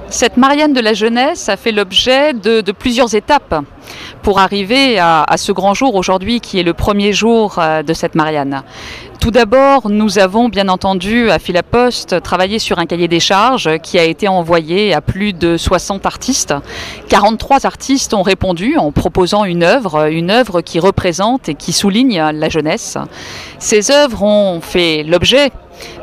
Cette Marianne de la jeunesse a fait l'objet de plusieurs étapes pour arriver à ce grand jour aujourd'hui qui est le premier jour de cette Marianne. Tout d'abord, nous avons bien entendu à Philapost travaillé sur un cahier des charges qui a été envoyé à plus de 60 artistes. 43 artistes ont répondu en proposant une œuvre qui représente et qui souligne la jeunesse. Ces œuvres ont fait l'objet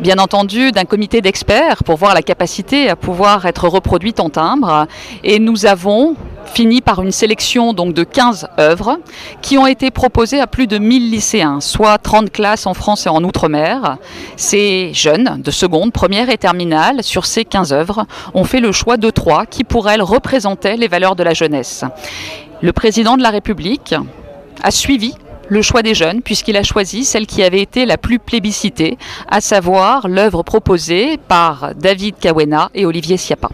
bien entendu d'un comité d'experts pour voir la capacité à pouvoir être reproduite en timbre, et nous avons fini par une sélection donc de 15 œuvres qui ont été proposées à plus de 1000 lycéens, soit 30 classes en France et en Outre-mer. Ces jeunes de seconde, première et terminale, sur ces 15 œuvres, ont fait le choix de 3 qui pour elles représentaient les valeurs de la jeunesse. Le président de la République a suivi le choix des jeunes, puisqu'il a choisi celle qui avait été la plus plébiscitée, à savoir l'œuvre proposée par David Kawena et Olivier Sciappa.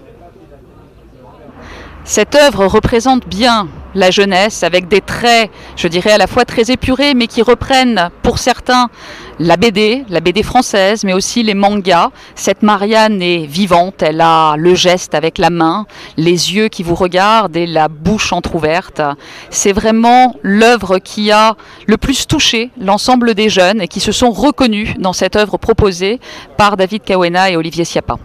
Cette œuvre représente bien la jeunesse avec des traits, je dirais à la fois très épurés, mais qui reprennent pour certains la BD française, mais aussi les mangas. Cette Marianne est vivante, elle a le geste avec la main, les yeux qui vous regardent et la bouche entrouverte. C'est vraiment l'œuvre qui a le plus touché l'ensemble des jeunes et qui se sont reconnus dans cette œuvre proposée par David Kawena et Olivier Sciappa.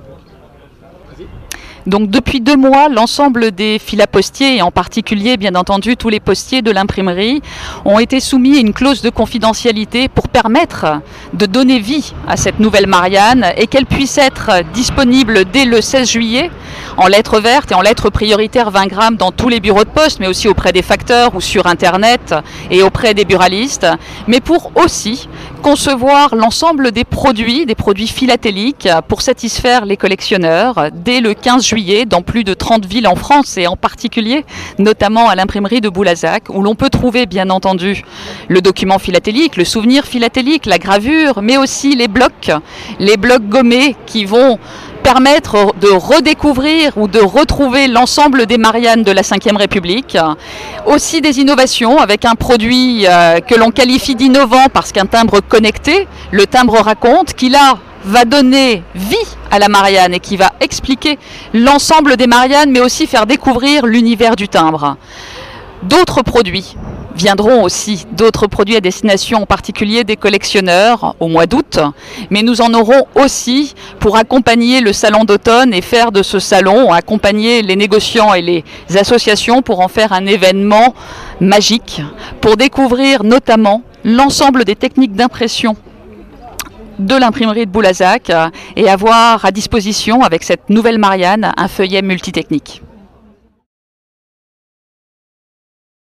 Donc depuis 2 mois, l'ensemble des philapostiers, et en particulier bien entendu tous les postiers de l'imprimerie, ont été soumis à une clause de confidentialité pour permettre de donner vie à cette nouvelle Marianne et qu'elle puisse être disponible dès le 16 juillet en lettres vertes et en lettres prioritaires 20 grammes dans tous les bureaux de poste, mais aussi auprès des facteurs ou sur Internet et auprès des buralistes, mais pour aussi concevoir l'ensemble des produits philatéliques pour satisfaire les collectionneurs dès le 15 juillet dans plus de 30 villes en France et en particulier notamment à l'imprimerie de Boulazac où l'on peut trouver bien entendu le document philatélique, le souvenir philatélique, la gravure, mais aussi les blocs gommés qui vont permettre de redécouvrir ou de retrouver l'ensemble des Mariannes de la Ve République. Aussi des innovations avec un produit que l'on qualifie d'innovant parce qu'un timbre connecté, le timbre raconte, qui là va donner vie à la Marianne et qui va expliquer l'ensemble des Mariannes mais aussi faire découvrir l'univers du timbre. D'autres produits viendront aussi, d'autres produits à destination en particulier des collectionneurs au mois d'août, mais nous en aurons aussi pour accompagner le salon d'automne et faire de ce salon, accompagner les négociants et les associations pour en faire un événement magique, pour découvrir notamment l'ensemble des techniques d'impression de l'imprimerie de Boulazac et avoir à disposition avec cette nouvelle Marianne un feuillet multitechnique.